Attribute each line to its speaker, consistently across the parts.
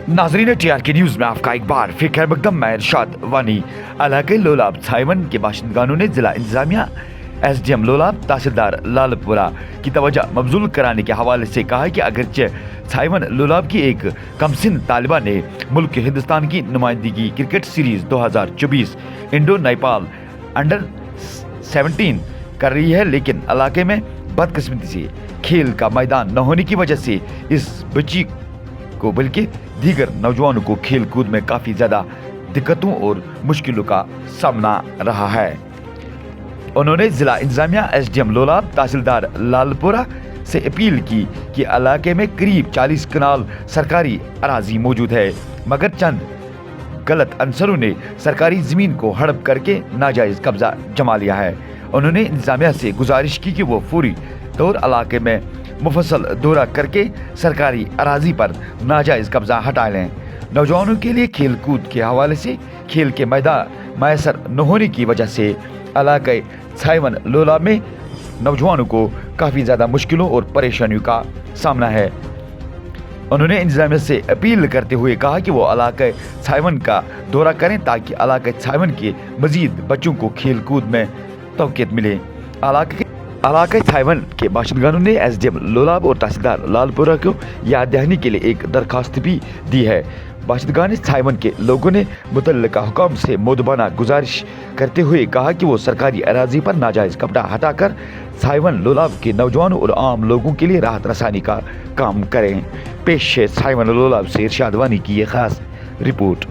Speaker 1: नाजरीन TR के news में आपका एक बार फिर खैर मकदम। मैं इरशाद वानी। इलाके लोलाब साइवन के बाशिंदगानों ने जिला इंतजामिया SDM लोलाब तहसीलदार लालपुरा की तवज्जो मबजूल कराने के हवाले से कहा कि अगरचे साइवन लोलाब की एक कमसिन तालिबा ने मुल्क के हिंदुस्तान की नुमाइंदगी cricket series 2024 Indo Nepal under 17 कर रही है, लेकिन इलाके में बदकिस्मती से खेल का मैदान न होने की वजह से इस बच्ची को बल्कि दीगर नौजवानों को खेल कूद में काफ़ी ज़्यादा दिक्कतों और मुश्किलों का सामना रहा है। उन्होंने जिला इंतजामिया SDM लोलाब तहसीलदार लालपुरा से अपील की कि इलाके में करीब 40 कनाल सरकारी अराजी मौजूद है, मगर चंद गलत अनसरों ने सरकारी ज़मीन को हड़प करके नाजायज़ कब्जा जमा लिया है। उन्होंने इंतजामिया से गुजारिश की कि वो फौरी तौर इलाके में मुफस्सल दौरा करके सरकारी अराजी पर नाजायज़ कब्जा हटा लें। नौजवानों के लिए खेल कूद के हवाले से खेल के मैदान मैसर न होने की वजह से इलाके साइवन लोलाब में नौजवानों को काफ़ी ज़्यादा मुश्किलों और परेशानियों का सामना है। उन्होंने इंतजामिया से अपील करते हुए कहा कि वो इलाके साइवन का दौरा करें ताकि इलाके साइवन के मजीद बच्चों को खेल कूद में तौक़ीयत मिले। इलाके साइवन के बाशिंदगानों ने SDM लोलाब और तहसीलदार लालपुरा को याद दहानी के लिए एक दरखास्त भी दी है। बाशिंदगान साइवन के लोगों ने मुतल्लिका हुकाम से मुदबाना गुजारिश करते हुए कहा कि वो सरकारी अराजी पर नाजायज़ कब्जा हटाकर साइवन लोलाब के नौजवानों और आम लोगों के लिए राहत रसानी का काम करें। पेश है साइवन लोलाब से इरशाद वानी की ये खास रिपोर्ट।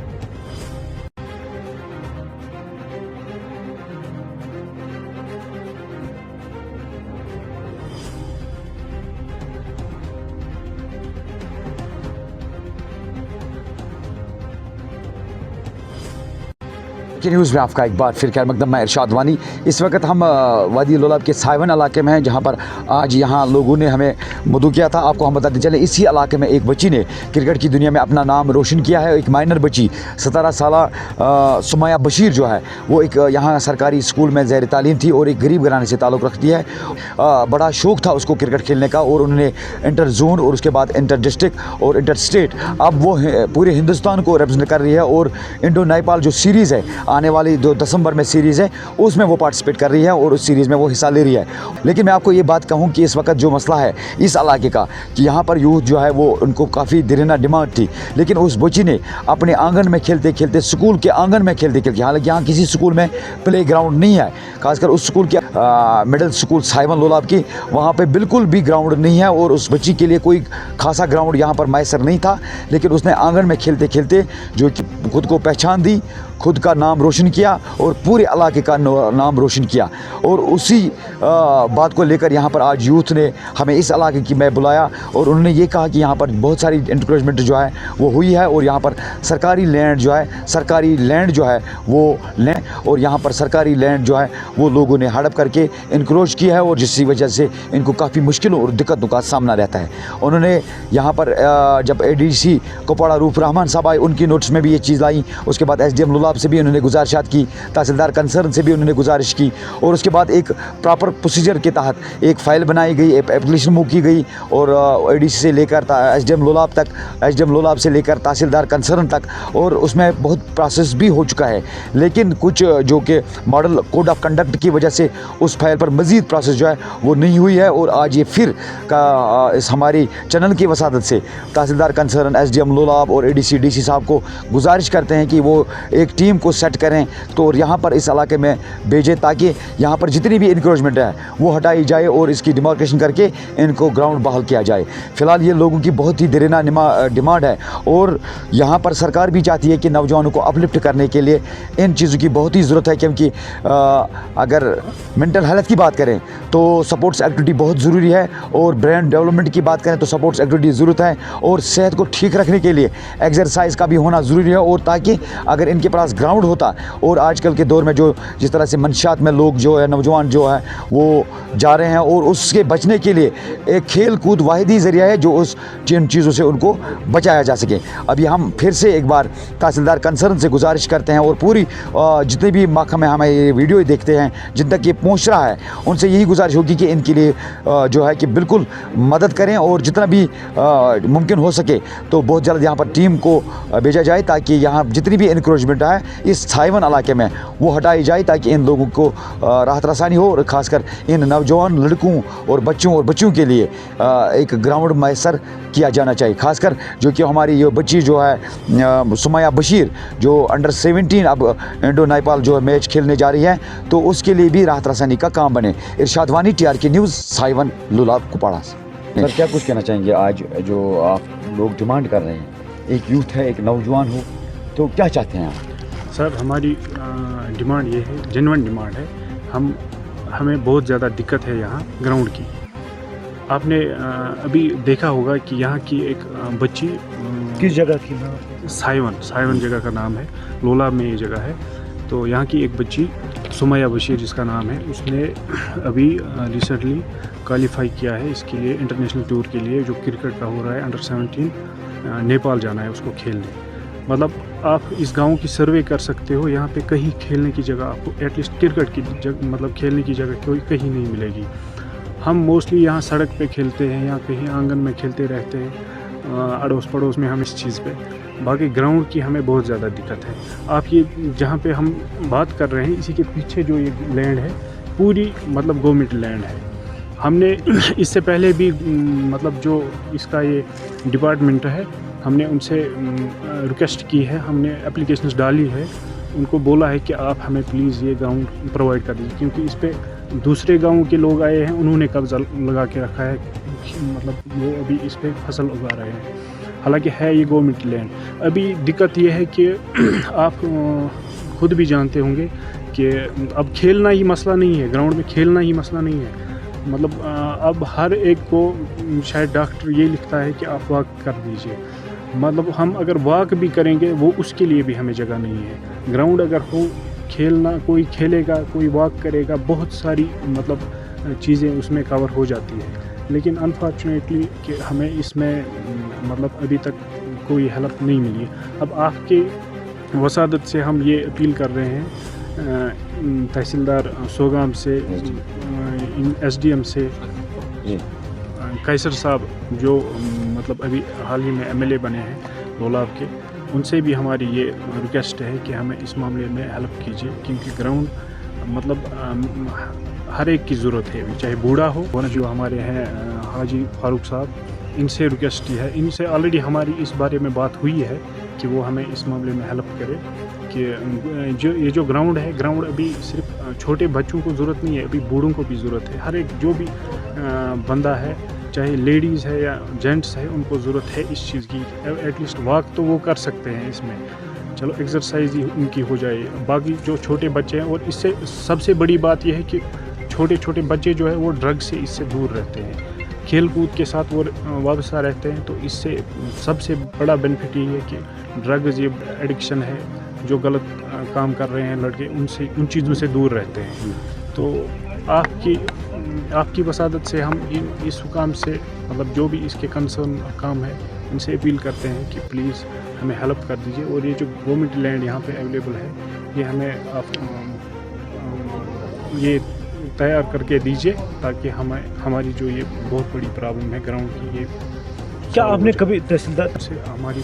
Speaker 2: की न्यूज़ में आपका एक बार फिर खैर मकदम। मैं इरशाद वानी। इस वक्त हम वादी लोलाब के साइवन इलाके में हैं, जहां पर आज यहां लोगों ने हमें मदऊ किया था। आपको हम बताते चले, इसी इलाके में एक बच्ची ने क्रिकेट की दुनिया में अपना नाम रोशन किया है। एक माइनर बच्ची 17 साल सुमैया बशीर जो है वो एक यहाँ सरकारी स्कूल में ज़ेर तालीम थी और एक गरीब घराने से ताल्लुक़ रखती है। बड़ा शौक़ था उसको क्रिकेट खेलने का और उन्होंने इंटर जोन और उसके बाद इंटर डिस्ट्रिक्ट और इंटर स्टेट, अब वो पूरे हिंदुस्तान को रिप्रेजेंट कर रही है। और इंडो नेपाल जो सीरीज़ है आने वाली 2 दिसंबर में सीरीज़ है, उसमें वो पार्टिसिपेट कर रही है और उस सीरीज़ में वो हिस्सा ले रही है। लेकिन मैं आपको ये बात कहूँ कि इस वक्त जो मसला है इस इलाके का कि यहाँ पर यूथ जो है वो उनको काफ़ी देरना डिमांड थी, लेकिन उस बच्ची ने अपने आंगन में खेलते खेलते, स्कूल के आंगन में खेलते खेलते, हालांकि यहाँ किसी स्कूल में प्ले ग्राउंड नहीं है, खासकर उस स्कूल के मिडिल स्कूल साइवन लोलाब की, वहाँ पर बिल्कुल भी ग्राउंड नहीं है और उस बच्ची के लिए कोई खासा ग्राउंड यहाँ पर मैसर नहीं था। लेकिन उसने आंगन में खेलते खेलते जो खुद को पहचान दी, खुद का नाम रोशन किया और पूरे इलाके का नाम रोशन किया। और उसी बात को लेकर यहाँ पर आज यूथ ने हमें इस इलाके की में बुलाया और उन्होंने ये कहा कि यहाँ पर बहुत सारी इंक्रोचमेंट जो है वो हुई है और यहाँ पर सरकारी लैंड जो है वो लें और यहाँ पर सरकारी लैंड जो है वो लोगों ने हड़प करके इंक्रोच किया है और जिसकी वजह से इनको काफ़ी मुश्किलों और दिक्कतों का सामना रहता है। उन्होंने यहाँ पर जब ADC कुपवाड़ा रूफ रहमान साहब आए, उनकी नोटिस में भी ये चीज़ लाई। उसके बाद SDM लोलाब से भी उन्होंने गुजारिशात की, तहसीलदार कंसर्न से भी उन्होंने गुजारिश की और उसके बाद एक प्रॉपर प्रोसीजर के तहत एक फ़ाइल बनाई गई, एक एप्लीकेशन मूव की गई और ADC से लेकर SDM लोलाब तक, SDM लोलाब से लेकर तहसीलदार कंसर्न तक, और उसमें बहुत प्रोसेस भी हो चुका है। लेकिन कुछ जो कि मॉडल कोड ऑफ कंडक्ट की वजह से उस फाइल पर मज़ीद प्रोसेस जो है वो नहीं हुई है और आज ये फिर का इस हमारी चैनल की वसादत से तहसीलदार कंसर्न, SDM लोलाब और ADC DC साहब को गुजारिश करते हैं कि वो एक टीम को सेट करें तो यहाँ पर इस इलाके में भेजें ताकि यहाँ पर जितनी भी इंक्रोचमेंट है वो हटाई जाए और इसकी डिमार्केशन करके इनको ग्राउंड बहाल किया जाए। फ़िलहाल ये लोगों की बहुत ही देरना डिमांड है और यहाँ पर सरकार भी चाहती है कि नौजवानों को अपलिफ्ट करने के लिए इन चीज़ों की बहुत ही ज़रूरत है, क्योंकि अगर मेंटल हेल्थ की बात करें तो सपोर्ट्स एक्टिविटी बहुत ज़रूरी है और ब्रेन डेवलपमेंट की बात करें तो सपोर्ट्स एक्टिविटी ज़रूरत है और सेहत को ठीक रखने के लिए एक्सरसाइज का भी होना ज़रूरी है। और ताकि अगर इनके पास पास ग्राउंड होता और आजकल के दौर में जो जिस तरह से मंशियात में लोग जो है नौजवान जो है वो जा रहे हैं और उसके बचने के लिए एक खेल कूद वाहिदी ज़रिया है जो उस जिन चीज़ों से उनको बचाया जा सके। अभी हम फिर से एक बार तहसीलदार कंसर्न से गुजारिश करते हैं और पूरी जितने भी महकमे हमें ये वीडियो देखते हैं जिन तक ये पहुंच रहा है उनसे यही गुजारिश होगी कि इनके लिए जो है कि बिल्कुल मदद करें और जितना भी मुमकिन हो सके तो बहुत जल्द यहाँ पर टीम को भेजा जाए ताकि यहाँ जितनी भी इंक्रोचमेंट है इस साइवन इलाके में वो हटाई जाए ताकि इन लोगों को राहत रसानी हो और ख़ासकर इन नौजवान लड़कों और बच्चों के लिए एक ग्राउंड मैसर किया जाना चाहिए। खासकर जो कि हमारी ये बच्ची जो है सुमैया बशीर जो अंडर 17 अब इंडो नेपाल जो है मैच खेलने जा रही है तो उसके लिए भी राहत रसानी का काम बने। इरशाद वानी, TRK न्यूज़, साइवन लुलाब कुपवाड़ा। सर क्या कुछ कहना चाहेंगे आज जो आप लोग डिमांड कर रहे हैं, एक यूथ है एक नौजवान हो तो क्या चाहते हैं आप?
Speaker 3: सर हमारी डिमांड ये है, जेन्युइन डिमांड है। हमें बहुत ज़्यादा दिक्कत है यहाँ ग्राउंड की। आपने अभी देखा होगा कि यहाँ की एक बच्ची
Speaker 4: किस जगह की?
Speaker 3: साइवन जगह का नाम है, लोलाब में ये जगह है। तो यहाँ की एक बच्ची सुमैया बशीर जिसका नाम है उसने अभी रिसेंटली क्वालिफाई किया है इसके लिए इंटरनेशनल टूर के लिए जो क्रिकेट का हो रहा है अंडर 17 नेपाल जाना है उसको खेलने। मतलब आप इस गांव की सर्वे कर सकते हो, यहाँ पे कहीं खेलने की जगह आपको एटलीस्ट क्रिकेट की जगह मतलब खेलने की जगह कोई कहीं नहीं मिलेगी। हम मोस्टली यहाँ सड़क पे खेलते हैं या कहीं आंगन में खेलते रहते हैं अड़ोस पड़ोस में हम इस चीज़ पे। बाकी ग्राउंड की हमें बहुत ज़्यादा दिक्कत है। आप ये जहाँ पे हम बात कर रहे हैं इसी के पीछे जो ये लैंड है पूरी मतलब गवर्नमेंट लैंड है। हमने इससे पहले भी मतलब जो इसका ये डिपार्टमेंट है हमने उनसे रिक्वेस्ट की है, हमने एप्लीकेशंस डाली है, उनको बोला है कि आप हमें प्लीज़ ये ग्राउंड प्रोवाइड कर दीजिए क्योंकि इस पे दूसरे गाँव के लोग आए हैं उन्होंने कब्जा लगा के रखा है, मतलब वो अभी इस पे फसल उगा रहे हैं। हालांकि है ये गवर्नमेंट लैंड। अभी दिक्कत ये है कि आप खुद भी जानते होंगे कि अब खेलना ही मसला नहीं है, ग्राउंड में खेलना ही मसला नहीं है। मतलब अब हर एक को शायद डॉक्टर ये लिखता है कि आप वॉक कर दीजिए। मतलब हम अगर वॉक भी करेंगे वो उसके लिए भी हमें जगह नहीं है। ग्राउंड अगर हो खेलना, कोई खेलेगा कोई वॉक करेगा, बहुत सारी मतलब चीज़ें उसमें कवर हो जाती है। लेकिन अनफॉर्चुनेटली कि हमें इसमें मतलब अभी तक कोई हेल्प नहीं मिली है। अब आपके वसादत से हम ये अपील कर रहे हैं तहसीलदार सोगाम से, SDM से, कैसर साहब जो मतलब अभी हाल ही में MLA बने हैं लोलाब के, उनसे भी हमारी ये रिक्वेस्ट है कि हमें इस मामले में हेल्प कीजिए क्योंकि ग्राउंड मतलब हर एक की ज़रूरत है, चाहे बूढ़ा हो। जो हमारे हैं हाजी फारूक साहब, इनसे रिक्वेस्ट की है, इनसे ऑलरेडी हमारी इस बारे में बात हुई है कि वो हमें इस मामले में हेल्प करे कि ये जो ग्राउंड है, ग्राउंड अभी सिर्फ छोटे बच्चों को ज़रूरत नहीं है, अभी बूढ़ों को भी ज़रूरत है। हर एक जो भी बंदा है, चाहे लेडीज़ है या जेंट्स है, उनको ज़रूरत है इस चीज़ की। एटलीस्ट वॉक तो वो कर सकते हैं इसमें, चलो एक्सरसाइज ही उनकी हो जाए। बाकी जो छोटे बच्चे हैं, और इससे सबसे बड़ी बात यह है कि छोटे छोटे बच्चे जो है वो ड्रग से इससे दूर रहते हैं, खेल कूद के साथ वो वाबस्ता रहते हैं। तो इससे सबसे बड़ा बेनिफिट ये है कि ड्रग्स ये एडिक्शन है, जो गलत काम कर रहे हैं लड़के, उनसे उन चीज़ों से दूर रहते हैं। तो आपकी वसादत से हम इस हुकाम से मतलब जो भी इसके कंसर्न काम है उनसे अपील करते हैं कि प्लीज़ हमें हेल्प कर दीजिए। और ये जो गवर्नमेंट लैंड यहाँ पे अवेलेबल है ये हमें आप ये तैयार करके दीजिए ताकि हमारी जो ये बहुत बड़ी प्रॉब्लम है ग्राउंड की, ये
Speaker 4: क्या आपने कभी तहसीलदार
Speaker 3: से हमारी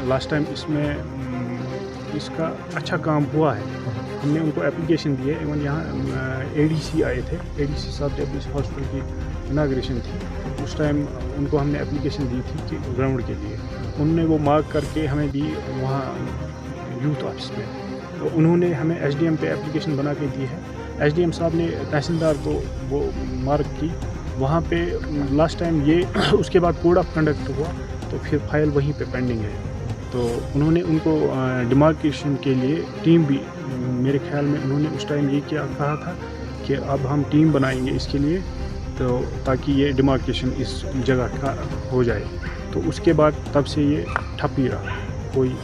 Speaker 3: लास्ट टाइम इसमें इसका अच्छा काम हुआ है, हमने उनको एप्लीकेशन दी है। इवन यहाँ ADC आए थे, ADC साहब जब इस हॉस्पिटल की इनाग्रेशन थी उस टाइम उनको हमने एप्लीकेशन दी थी कि ग्राउंड के लिए, उन्होंने वो मार्क करके हमें दी वहाँ यूथ ऑफिस में। तो उन्होंने हमें SDM पे एप्लीकेशन बना के दी है। SDM साहब ने तहसीलदार को वो मार्क की वहाँ पे लास्ट टाइम ये उसके बाद कोड ऑफ कंडक्ट हुआ तो फिर फाइल वहीं पे पेंडिंग है। तो उन्होंने उनको डिमार्केशन के लिए टीम भी, मेरे ख्याल में उन्होंने उस टाइम ये कहा था कि अब हम टीम बनाएंगे इसके लिए, तो ताकि ये डिमार्केशन इस जगह का हो जाए। तो उसके बाद तब से ये ठप ही रहा, कोई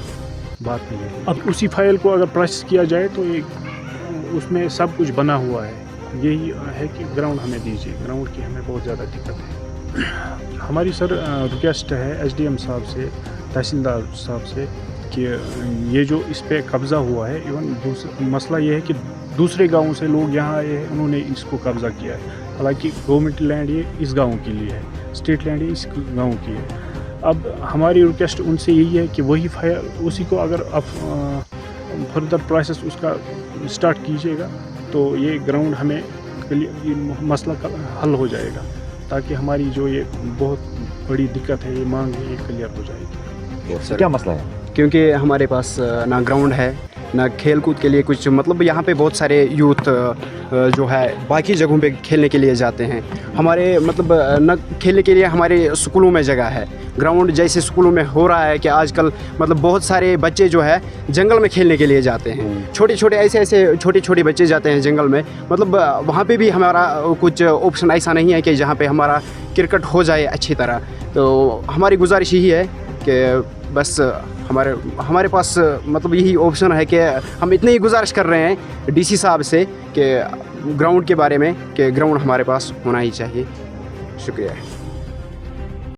Speaker 3: बात नहीं है। अब उसी फाइल को अगर प्रोसेस किया जाए तो एक उसमें सब कुछ बना हुआ है। यही है कि ग्राउंड हमें दीजिए, ग्राउंड की हमें बहुत ज़्यादा दिक्कत है। हमारी सर रिक्वेस्ट है एसडीएम साहब से, तहसीलदार साहब से कि ये जो इस पे कब्ज़ा हुआ है, इवन मसला ये है कि दूसरे गाँव से लोग यहाँ आए हैं, उन्होंने इसको कब्ज़ा किया है। हालांकि गवर्नमेंट लैंड ये इस गाँव के लिए है, स्टेट लैंड ये इस गाँव की है। अब हमारी रिक्वेस्ट उनसे यही है कि वही फाइल उसी को अगर आप फर्दर प्रोसेस उसका स्टार्ट कीजिएगा तो ये ग्राउंड हमें ये मसला का हल हो जाएगा, ताकि हमारी जो ये बहुत बड़ी दिक्कत है, ये मांग है, ये क्लियर हो जाएगी।
Speaker 2: क्या मसला है?
Speaker 5: क्योंकि हमारे पास ना ग्राउंड है, ना खेल कूद के लिए कुछ, मतलब यहाँ पे बहुत सारे यूथ जो है बाकी जगहों पे खेलने के लिए जाते हैं। हमारे मतलब न खेलने के लिए हमारे स्कूलों में जगह है। ग्राउंड जैसे स्कूलों में हो रहा है कि आजकल मतलब बहुत सारे बच्चे जो है जंगल में खेलने के लिए जाते हैं। छोटे छोटे बच्चे जाते हैं जंगल में, मतलब वहाँ पे भी हमारा कुछ ऑप्शन ऐसा नहीं है कि जहाँ पे हमारा क्रिकेट हो जाए अच्छी तरह। तो हमारी गुजारिश यही है कि बस हमारे पास मतलब यही ऑप्शन है कि हम इतनी ही गुजारिश कर रहे हैं डीसी साहब से कि ग्राउंड के बारे में, कि ग्राउंड हमारे पास होना ही चाहिए। शुक्रिया।